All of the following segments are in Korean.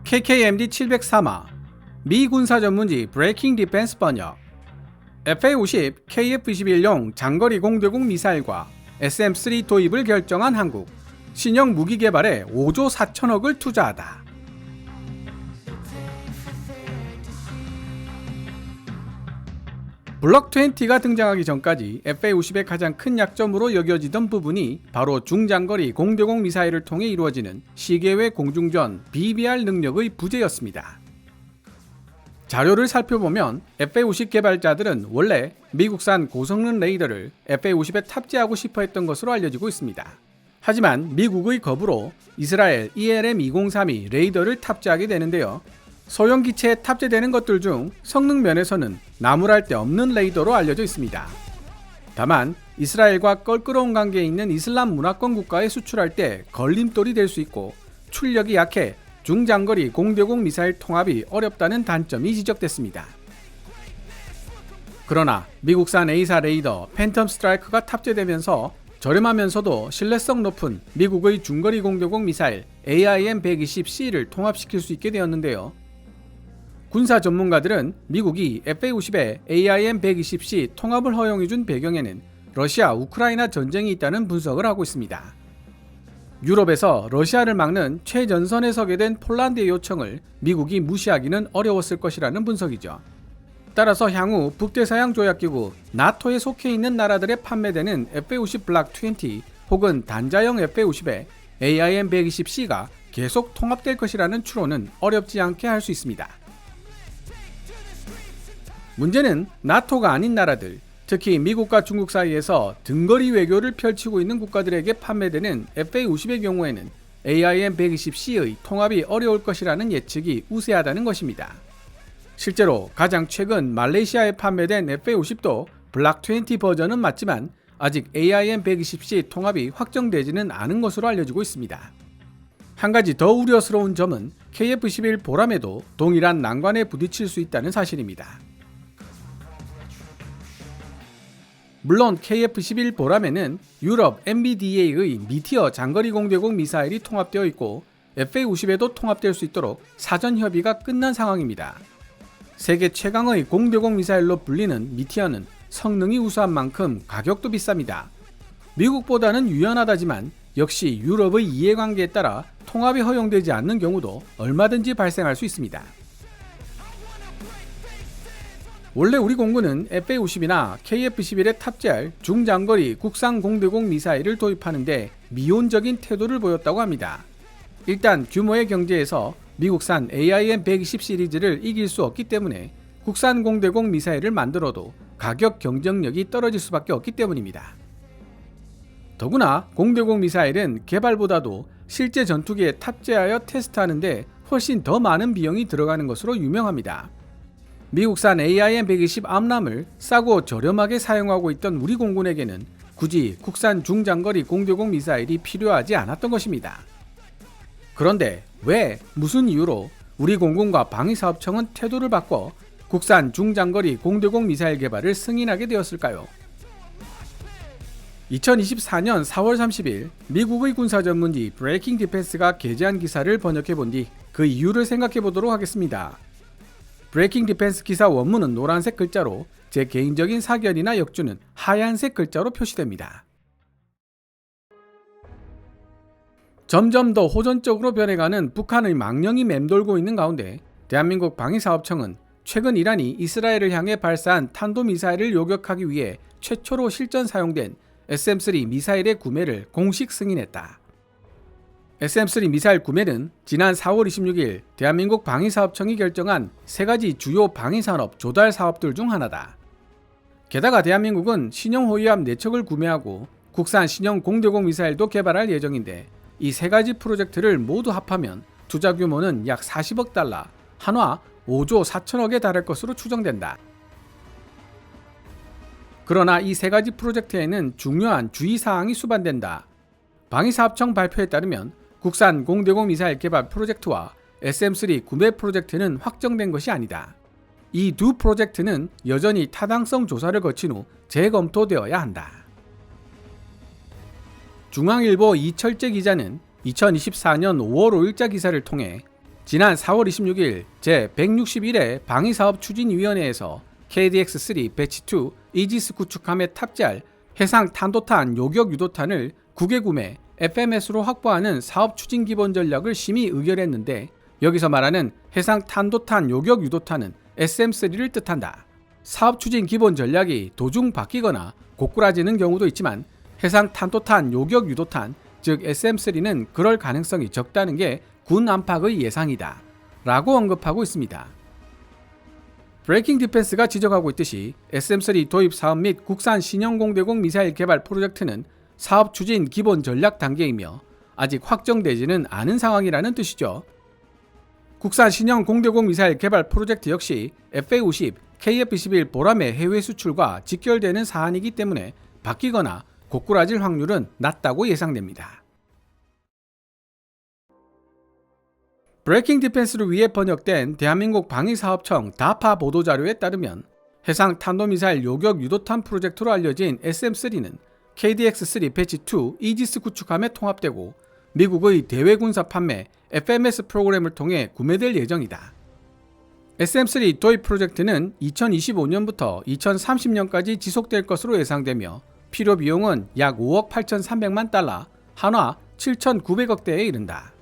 KKMD 703화 미 군사 전문지 브레이킹 디펜스 번역. FA-50 KF-21용 장거리 공대공 미사일과 SM-3 도입을 결정한 한국. 신형 무기 개발에 5조 4천억을 투자하다. 블록 20가 등장하기 전까지 FA-50의 가장 큰 약점으로 여겨지던 부분이 바로 중장거리 공대공 미사일을 통해 이루어지는 시계외 공중전 BBR 능력의 부재였습니다. 자료를 살펴보면 FA-50 개발자들은 원래 미국산 고성능 레이더를 FA-50에 탑재하고 싶어 했던 것으로 알려지고 있습니다. 하지만 미국의 거부로 이스라엘 ELM-2032 레이더를 탑재하게 되는데요. 소형 기체에 탑재되는 것들 중 성능 면에서는 나무랄 데 없는 레이더로 알려져 있습니다. 다만 이스라엘과 껄끄러운 관계에 있는 이슬람 문화권 국가에 수출할 때 걸림돌이 될 수 있고 출력이 약해 중장거리 공대공 미사일 통합이 어렵다는 단점이 지적됐습니다. 그러나 미국산 A사 레이더 팬텀 스트라이크가 탑재되면서 저렴하면서도 신뢰성 높은 미국의 중거리 공대공 미사일 AIM-120C를 통합시킬 수 있게 되었는데요. 군사 전문가들은 미국이 FA-50에 AIM-120C 통합을 허용해준 배경에는 러시아 우크라이나 전쟁이 있다는 분석을 하고 있습니다. 유럽에서 러시아를 막는 최전선에 서게 된 폴란드의 요청을 미국이 무시하기는 어려웠을 것이라는 분석이죠. 따라서 향후 북대서양조약기구 나토에 속해 있는 나라들에 판매되는 FA-50 블록 20 혹은 단자형 FA-50에 AIM-120C가 계속 통합될 것이라는 추론은 어렵지 않게 할 수 있습니다. 문제는 나토가 아닌 나라들, 특히 미국과 중국 사이에서 등거리 외교를 펼치고 있는 국가들에게 판매되는 FA-50의 경우에는 AIM-120C의 통합이 어려울 것이라는 예측이 우세하다는 것입니다. 실제로 가장 최근 말레이시아에 판매된 FA-50도 블록 20 버전은 맞지만 아직 AIM-120C 통합이 확정되지는 않은 것으로 알려지고 있습니다. 한 가지 더 우려스러운 점은 KF-11 보람에도 동일한 난관에 부딪힐 수 있다는 사실입니다. 물론 KF-11 보람에는 유럽 MBDA의 미티어 장거리 공대공 미사일이 통합되어 있고 FA-50에도 통합될 수 있도록 사전 협의가 끝난 상황입니다. 세계 최강의 공대공 미사일로 불리는 미티어는 성능이 우수한 만큼 가격도 비쌉니다. 미국보다는 유연하다지만 역시 유럽의 이해관계에 따라 통합이 허용되지 않는 경우도 얼마든지 발생할 수 있습니다. 원래 우리 공군은 FA-50이나 KF-11에 탑재할 중장거리 국산 공대공 미사일을 도입하는데 미온적인 태도를 보였다고 합니다. 일단 규모의 경제에서 미국산 AIM-120 시리즈를 이길 수 없기 때문에 국산 공대공 미사일을 만들어도 가격 경쟁력이 떨어질 수밖에 없기 때문입니다. 더구나 공대공 미사일은 개발보다도 실제 전투기에 탑재하여 테스트하는데 훨씬 더 많은 비용이 들어가는 것으로 유명합니다. 미국산 AIM-120 암람을 싸고 저렴하게 사용하고 있던 우리 공군에게는 굳이 국산 중장거리 공대공 미사일이 필요하지 않았던 것입니다. 그런데 왜, 무슨 이유로 우리 공군과 방위사업청은 태도를 바꿔 국산 중장거리 공대공 미사일 개발을 승인하게 되었을까요? 2024년 4월 30일 미국의 군사 전문지 브레이킹 디펜스가 게재한 기사를 번역해 본 뒤 그 이유를 생각해 보도록 하겠습니다. 브레이킹 디펜스 기사 원문은 노란색 글자로 제 개인적인 사견이나 역주는 하얀색 글자로 표시됩니다. 점점 더 호전적으로 변해가는 북한의 망령이 맴돌고 있는 가운데 대한민국 방위사업청은 최근 이란이 이스라엘을 향해 발사한 탄도미사일을 요격하기 위해 최초로 실전 사용된 SM-3 미사일의 구매를 공식 승인했다. SM-3 미사일 구매는 지난 4월 26일 대한민국 방위사업청이 결정한 3가지 주요 방위산업 조달 사업들 중 하나다. 게다가 대한민국은 신형 호위함 4척을 구매하고 국산 신형 공대공 미사일도 개발할 예정인데 이 3가지 프로젝트를 모두 합하면 투자 규모는 약 40억 달러, 한화 5조 4천억에 달할 것으로 추정된다. 그러나 이 3가지 프로젝트에는 중요한 주의사항이 수반된다. 방위사업청 발표에 따르면 국산 공대공 미사일 개발 프로젝트와 SM-3 구매 프로젝트는 확정된 것이 아니다. 이 두 프로젝트는 여전히 타당성 조사를 거친 후 재검토되어야 한다. 중앙일보 이철재 기자는 2024년 5월 5일자 기사를 통해 지난 4월 26일 제161회 방위사업추진위원회에서 KDX-3 배치2 이지스 구축함에 탑재할 해상 탄도탄 요격 유도탄을 국외 구매 FMS로 확보하는 사업 추진 기본 전략을 심의 의결했는데, 여기서 말하는 해상 탄도탄 요격 유도탄은 SM3를 뜻한다. 사업 추진 기본 전략이 도중 바뀌거나 고꾸라지는 경우도 있지만 해상 탄도탄 요격 유도탄, 즉 SM3는 그럴 가능성이 적다는 게 군 안팎의 예상이다 라고 언급하고 있습니다. 브레이킹 디펜스가 지적하고 있듯이 SM3 도입 사업 및 국산 신형 공대공 미사일 개발 프로젝트는 사업 추진 기본 전략 단계이며 아직 확정되지는 않은 상황이라는 뜻이죠. 국산 신형 공대공 미사일 개발 프로젝트 역시 FA-50, KF-21 보람의 해외 수출과 직결되는 사안이기 때문에 바뀌거나 고꾸라질 확률은 낮다고 예상됩니다. 브레이킹 디펜스를 위해 번역된 대한민국 방위사업청 다파 보도자료에 따르면 해상 탄도미사일 요격 유도탄 프로젝트로 알려진 SM3는 KDX-3 배치2 이지스 구축함에 통합되고 미국의 대외군사 판매 FMS 프로그램을 통해 구매될 예정이다. SM3 도입 프로젝트는 2025년부터 2030년까지 지속될 것으로 예상되며 필요 비용은 약 5억 8,300만 달러, 한화 7,900억대에 이른다.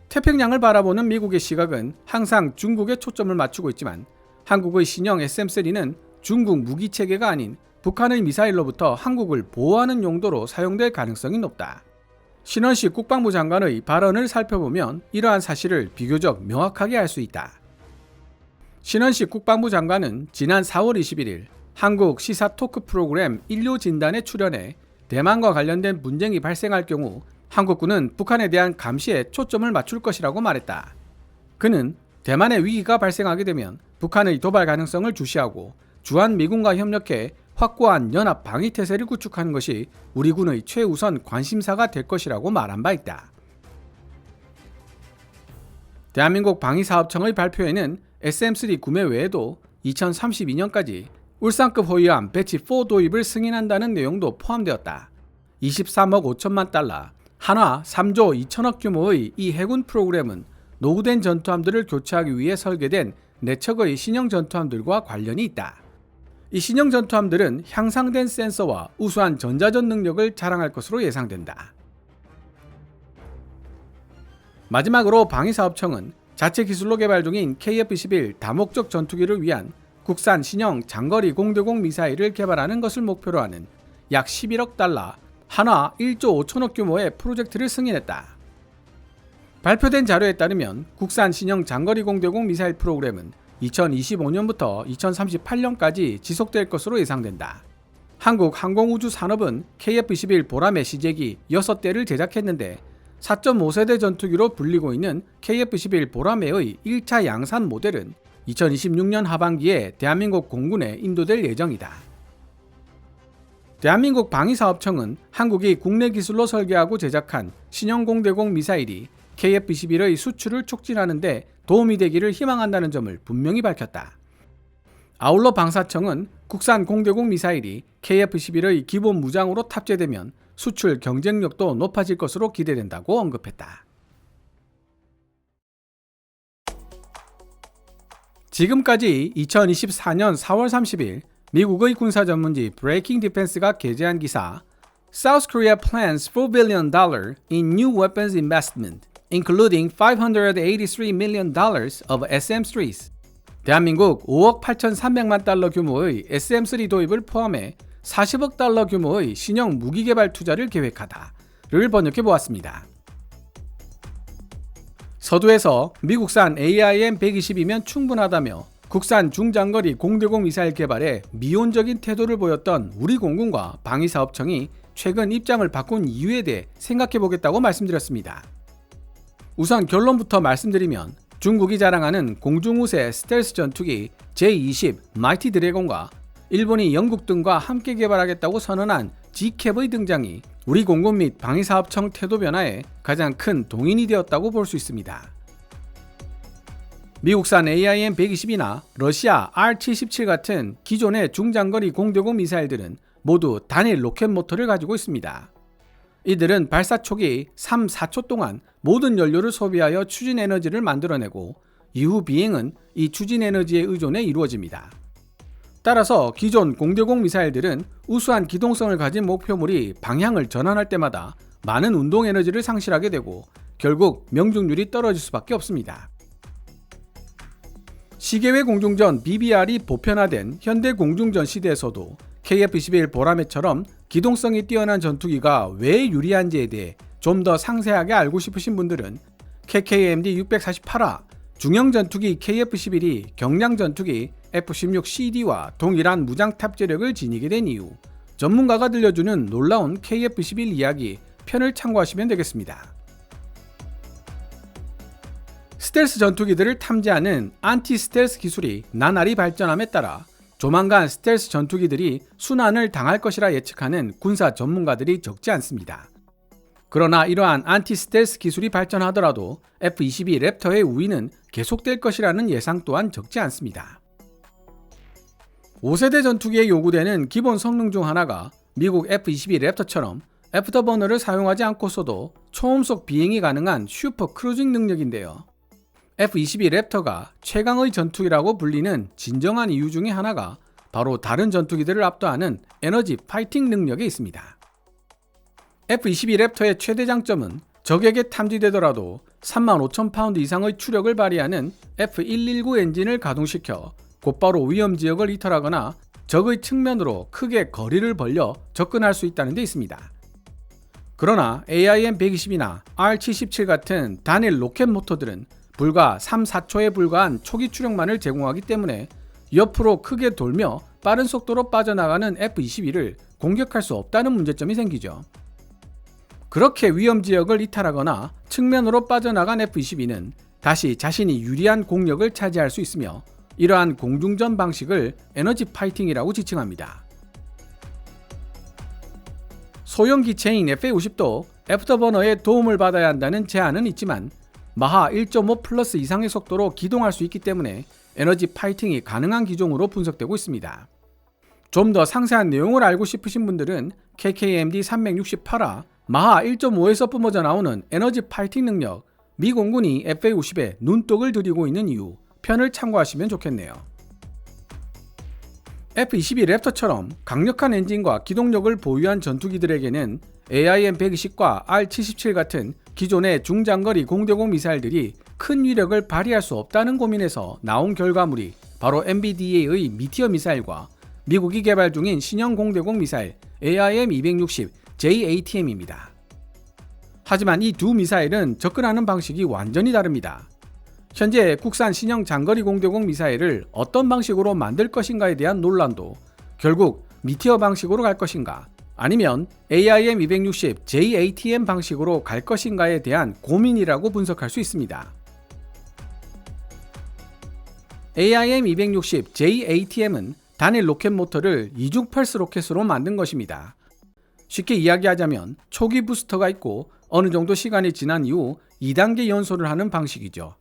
태평양을 바라보는 미국의 시각은 항상 중국에 초점을 맞추고 있지만 한국의 신형 SM3는 중국 무기체계가 아닌 북한의 미사일로부터 한국을 보호하는 용도로 사용될 가능성이 높다. 신원식 국방부 장관의 발언을 살펴보면 이러한 사실을 비교적 명확하게 알 수 있다. 신원식 국방부 장관은 지난 4월 21일 한국 시사 토크 프로그램 인류진단에 출연해 대만과 관련된 분쟁이 발생할 경우 한국군은 북한에 대한 감시에 초점을 맞출 것이라고 말했다. 그는 대만의 위기가 발생하게 되면 북한의 도발 가능성을 주시하고 주한미군과 협력해 확고한 연합 방위태세를 구축하는 것이 우리 군의 최우선 관심사가 될 것이라고 말한 바 있다. 대한민국 방위사업청의 발표에는 SM3 구매 외에도 2032년까지 울산급 호위함 배치4 도입을 승인한다는 내용도 포함되었다. 23억 5천만 달러, 한화 3조 2천억 규모의 이 해군 프로그램은 노후된 전투함들을 교체하기 위해 설계된 4척의 신형 전투함들과 관련이 있다. 이 신형 전투함들은 향상된 센서와 우수한 전자전 능력을 자랑할 것으로 예상된다. 마지막으로 방위사업청은 자체 기술로 개발 중인 KF-21 다목적 전투기를 위한 국산 신형 장거리 공대공 미사일을 개발하는 것을 목표로 하는 약 11억 달러, 한화 1조 5천억 규모의 프로젝트를 승인했다. 발표된 자료에 따르면 국산 신형 장거리 공대공 미사일 프로그램은 2025년부터 2038년까지 지속될 것으로 예상된다. 한국항공우주산업은 KF-21 보람의 시제기 6대를 제작했는데 4.5세대 전투기로 불리고 있는 KF-21 보람의 1차 양산 모델은 2026년 하반기에 대한민국 공군에 인도될 예정이다. 대한민국 방위사업청은 한국이 국내 기술로 설계하고 제작한 신형 공대공 미사일이 KF-21의 수출을 촉진하는 데 도움이 되기를 희망한다는 점을 분명히 밝혔다. 아울러 방사청은 국산 공대공 미사일이 KF-21의 기본 무장으로 탑재되면 수출 경쟁력도 높아질 것으로 기대된다고 언급했다. 지금까지 2024년 4월 30일 미국의 군사 전문지 브레이킹 디펜스가 게재한 기사 South Korea plans $4 billion in new weapons investment, including $583 million of SM3s. 대한민국 5억 8,300만 달러 규모의 SM3 도입을 포함해 40억 달러 규모의 신형 무기 개발 투자를 계획하다를 번역해 보았습니다. 서두에서 미국산 AIM-120이면 충분하다며 국산 중장거리 공대공 미사일 개발에 미온적인 태도를 보였던 우리 공군과 방위사업청이 최근 입장을 바꾼 이유에 대해 생각해보겠다고 말씀드렸습니다. 우선 결론부터 말씀드리면 중국이 자랑하는 공중우세 스텔스 전투기 J-20 마이티 드래곤과 일본이 영국 등과 함께 개발하겠다고 선언한 G캡의 등장이 우리 공군 및 방위사업청 태도 변화에 가장 큰 동인이 되었다고 볼 수 있습니다. 미국산 AIM-120이나 러시아 R-77 같은 기존의 중장거리 공대공 미사일들은 모두 단일 로켓 모터를 가지고 있습니다. 이들은 발사 초기 3, 4초 동안 모든 연료를 소비하여 추진 에너지를 만들어내고 이후 비행은 이 추진 에너지의 의존에 이루어집니다. 따라서 기존 공대공 미사일들은 우수한 기동성을 가진 목표물이 방향을 전환할 때마다 많은 운동 에너지를 상실하게 되고 결국 명중률이 떨어질 수밖에 없습니다. 시계외 공중전 BBR이 보편화된 현대 공중전 시대에서도 KF-21 보라매처럼 기동성이 뛰어난 전투기가 왜 유리한지에 대해 좀 더 상세하게 알고 싶으신 분들은 KKMD 648화 중형 전투기 KF-11이 경량 전투기 F-16CD와 동일한 무장 탑재력을 지니게 된 이유, 전문가가 들려주는 놀라운 KF-11 이야기 편을 참고하시면 되겠습니다. 스텔스 전투기들을 탐지하는 안티-스텔스 기술이 나날이 발전함에 따라 조만간 스텔스 전투기들이 순환을 당할 것이라 예측하는 군사 전문가들이 적지 않습니다. 그러나 이러한 안티-스텔스 기술이 발전하더라도 F-22 랩터의 우위는 계속될 것이라는 예상 또한 적지 않습니다. 5세대 전투기에 요구되는 기본 성능 중 하나가 미국 F-22 랩터처럼 애프터버너를 사용하지 않고서도 초음속 비행이 가능한 슈퍼 크루징 능력인데요. F-22 랩터가 최강의 전투기라고 불리는 진정한 이유 중에 하나가 바로 다른 전투기들을 압도하는 에너지 파이팅 능력에 있습니다. F-22 랩터의 최대 장점은 적에게 탐지되더라도 35,000파운드 이상의 추력을 발휘하는 F-119 엔진을 가동시켜 곧바로 위험지역을 이탈하거나 적의 측면으로 크게 거리를 벌려 접근할 수 있다는 데 있습니다. 그러나 AIM-120이나 R-77 같은 단일 로켓 모터들은 불과 3, 4초에 불과한 초기 추력만을 제공하기 때문에 옆으로 크게 돌며 빠른 속도로 빠져나가는 F-22를 공격할 수 없다는 문제점이 생기죠. 그렇게 위험지역을 이탈하거나 측면으로 빠져나간 F-22는 다시 자신이 유리한 공력을 차지할 수 있으며 이러한 공중전 방식을 에너지 파이팅이라고 지칭합니다. 소형 기체인 FA-50도 애프터버너의 도움을 받아야 한다는 제한은 있지만 마하 1.5 플러스 이상의 속도로 기동할 수 있기 때문에 에너지 파이팅이 가능한 기종으로 분석되고 있습니다. 좀 더 상세한 내용을 알고 싶으신 분들은 KKMD 368화 마하 1.5에서 뿜어져 나오는 에너지 파이팅 능력, 미 공군이 FA-50에 눈독을 들이고 있는 이유 편을 참고하시면 좋겠네요. F-22 랩터처럼 강력한 엔진과 기동력을 보유한 전투기들에게는 AIM-120과 R-77 같은 기존의 중장거리 공대공 미사일들이 큰 위력을 발휘할 수 없다는 고민에서 나온 결과물이 바로 MBDA의 미티어 미사일과 미국이 개발 중인 신형 공대공 미사일 AIM-260 JATM입니다. 하지만 이 두 미사일은 접근하는 방식이 완전히 다릅니다. 현재 국산 신형 장거리 공대공 미사일을 어떤 방식으로 만들 것인가에 대한 논란도 결국 미티어 방식으로 갈 것인가 아니면 AIM-260 JATM 방식으로 갈 것인가에 대한 고민이라고 분석할 수 있습니다. AIM-260 JATM은 단일 로켓 모터를 이중 펄스 로켓으로 만든 것입니다. 쉽게 이야기하자면 초기 부스터가 있고 어느 정도 시간이 지난 이후 2단계 연소를 하는 방식이죠.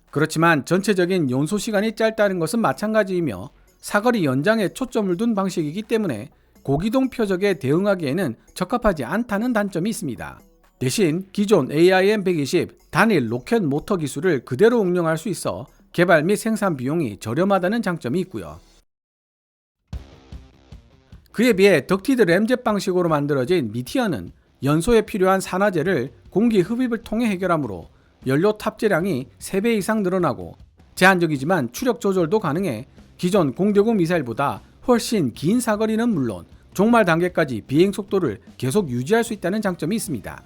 그렇지만 전체적인 연소 시간이 짧다는 것은 마찬가지이며 사거리 연장에 초점을 둔 방식이기 때문에 고기동 표적에 대응하기에는 적합하지 않다는 단점이 있습니다. 대신 기존 AIM-120 단일 로켓 모터 기술을 그대로 응용할 수 있어 개발 및 생산 비용이 저렴하다는 장점이 있고요. 그에 비해 덕티드 램젯 방식으로 만들어진 미티어는 연소에 필요한 산화제를 공기 흡입을 통해 해결하므로 연료 탑재량이 3배 이상 늘어나고 제한적이지만 추력 조절도 가능해 기존 공대공 미사일보다 훨씬 긴 사거리는 물론 종말 단계까지 비행 속도를 계속 유지할 수 있다는 장점이 있습니다.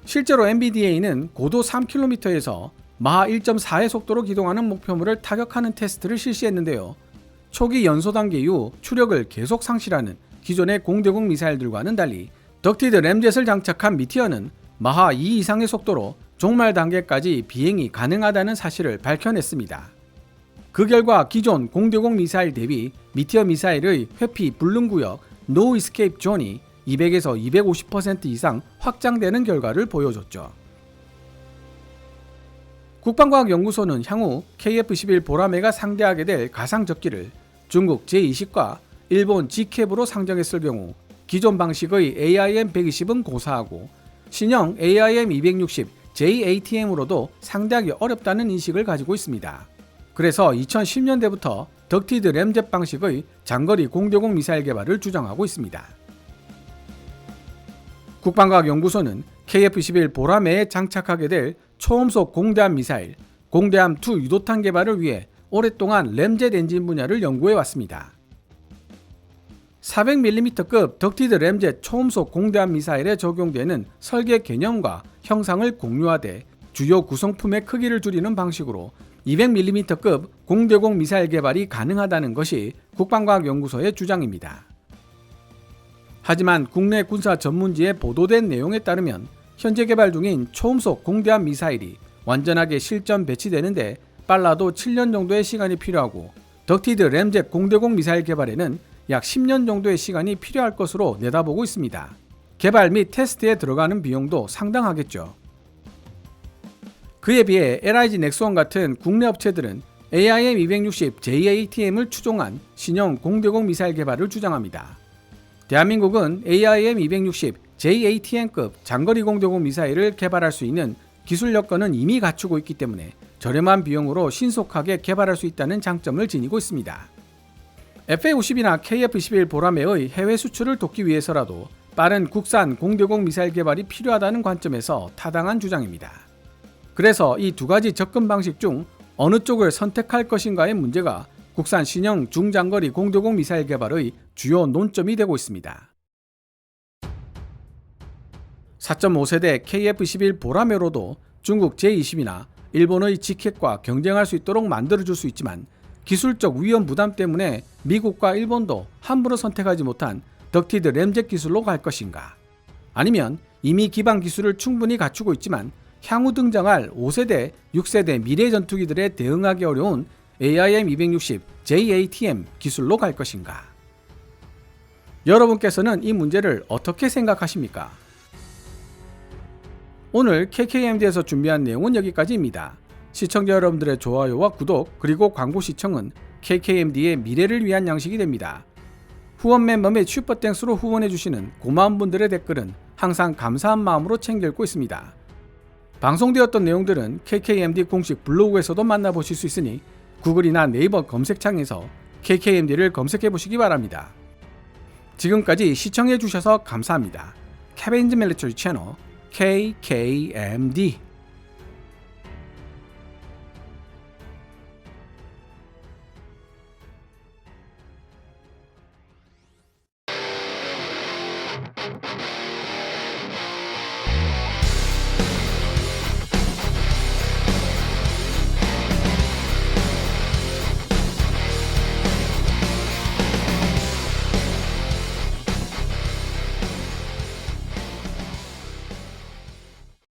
실제로 MBDA는 고도 3km에서 마하 1.4의 속도로 기동하는 목표물을 타격하는 테스트를 실시했는데요. 초기 연소 단계 이후 추력을 계속 상실하는 기존의 공대공 미사일들과는 달리 덕티드 램젯을 장착한 미티어는 마하 2 이상의 속도로 종말 단계까지 비행이 가능하다는 사실을 밝혀냈습니다. 그 결과 기존 공대공 미사일 대비 미티어 미사일의 회피 불능 구역 No Escape Zone이 200에서 250% 이상 확장되는 결과를 보여줬죠. 국방과학연구소는 향후 KF-11 보라매가 상대하게 될 가상적기를 중국 제20과 일본 G캡으로 상정했을 경우 기존 방식의 AIM-120은 고사하고 신형 AIM-260 JATM으로도 상대하기 어렵다는 인식을 가지고 있습니다. 그래서 2010년대부터 덕티드 램젯 방식의 장거리 공대공 미사일 개발을 주장하고 있습니다. 국방과학연구소는 KF-11 보라매에 장착하게 될 초음속 공대함 미사일, 공대함2 유도탄 개발을 위해 오랫동안 램젯 엔진 분야를 연구해 왔습니다. 400mm급 덕티드 램젯 초음속 공대함 미사일에 적용되는 설계 개념과 형상을 공유하되 주요 구성품의 크기를 줄이는 방식으로 200mm급 공대공 미사일 개발이 가능하다는 것이 국방과학연구소의 주장입니다. 하지만 국내 군사 전문지에 보도된 내용에 따르면 현재 개발 중인 초음속 공대함 미사일이 완전하게 실전 배치되는데 빨라도 7년 정도의 시간이 필요하고 덕티드 램젯 공대공 미사일 개발에는 약 10년 정도의 시간이 필요할 것으로 내다보고 있습니다. 개발 및 테스트에 들어가는 비용도 상당하겠죠. 그에 비해 LIG 넥스원 같은 국내 업체들은 AIM-260 JATM을 추종한 신형 공대공 미사일 개발을 주장합니다. 대한민국은 AIM-260 JATM급 장거리 공대공 미사일을 개발할 수 있는 기술 여건은 이미 갖추고 있기 때문에 저렴한 비용으로 신속하게 개발할 수 있다는 장점을 지니고 있습니다. FA-50이나 KF-11 보라매의 해외 수출을 돕기 위해서라도 빠른 국산 공대공 미사일 개발이 필요하다는 관점에서 타당한 주장입니다. 그래서 이 두 가지 접근 방식 중 어느 쪽을 선택할 것인가의 문제가 국산 신형 중장거리 공대공 미사일 개발의 주요 논점이 되고 있습니다. 4.5세대 KF-11 보라매로도 중국 제20이나 일본의 지켓과 경쟁할 수 있도록 만들어줄 수 있지만 기술적 위험 부담 때문에 미국과 일본도 함부로 선택하지 못한 덕티드 램젯 기술로 갈 것인가? 아니면 이미 기반 기술을 충분히 갖추고 있지만 향후 등장할 5세대, 6세대 미래 전투기들에 대응하기 어려운 AIM-260 JATM 기술로 갈 것인가? 여러분께서는 이 문제를 어떻게 생각하십니까? 오늘 KKMD에서 준비한 내용은 여기까지입니다. 시청자 여러분들의 좋아요와 구독 그리고 광고 시청은 KKMD의 미래를 위한 양식이 됩니다. 후원 멤버 및 슈퍼땡스로 후원해주시는 고마운 분들의 댓글은 항상 감사한 마음으로 챙겨 읽고 있습니다. 방송되었던 내용들은 KKMD 공식 블로그에서도 만나보실 수 있으니 구글이나 네이버 검색창에서 KKMD를 검색해보시기 바랍니다. 지금까지 시청해주셔서 감사합니다. 캐빈즈 밀리터리 채널 KKMD